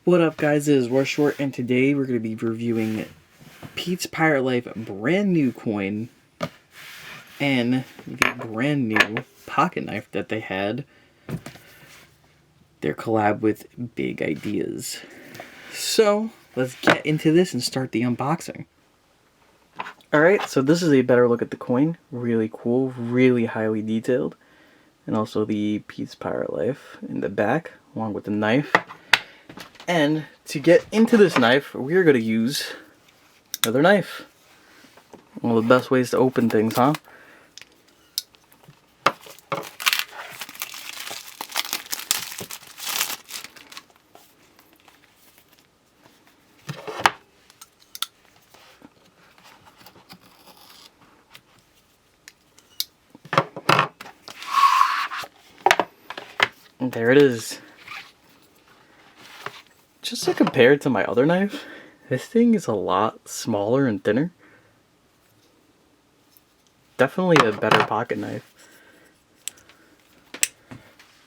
What up, guys? This is Warshort, and today we're going to be reviewing Pete's Pirate Life brand new coin and the brand new pocket knife that they had. Their collab with Big Ideas. So, let's get into this and start the unboxing. Alright, so this is a better look at the coin. Really cool, really highly detailed. And also the Pete's Pirate Life in the back, along with the knife. And to get into this knife, we're going to use another knife. One of the best ways to open things, huh? And there it is. Just to compare it to my other knife, this thing is a lot smaller and thinner. Definitely a better pocket knife.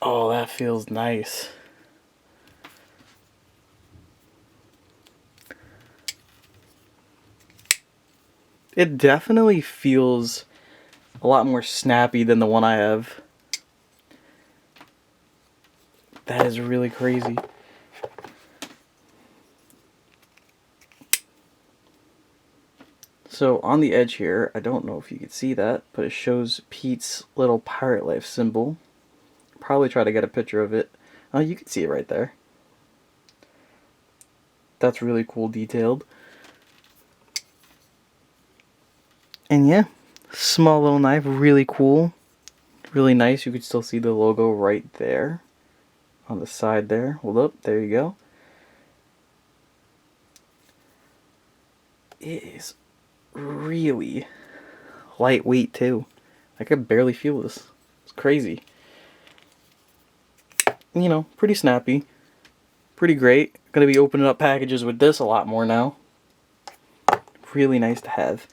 Oh, that feels nice. It definitely feels a lot more snappy than the one I have. That is really crazy. So on the edge here, I don't know if you can see that, but it shows Pete's little pirate life symbol. Probably try to get a picture of it. Oh, you can see it right there. That's really cool detailed. And yeah, small little knife, really cool. Really nice. You could still see the logo right there. On the side there. Hold up, there you go. It is really lightweight too. I could barely feel this. It's crazy. You know, pretty snappy. Pretty great. Gonna be opening up packages with this a lot more now. Really nice to have.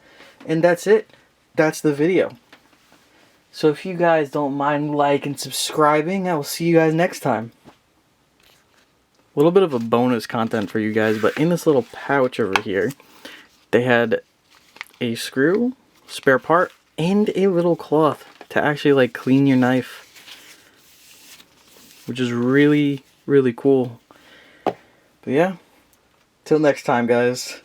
And that's it. That's the video. So if you guys don't mind liking and subscribing, I will see you guys next time. A little bit of a bonus content for you guys, but in this little pouch over here, they had a screw, spare part, and a little cloth to actually like clean your knife, which is really, really cool. But yeah, till next time, guys.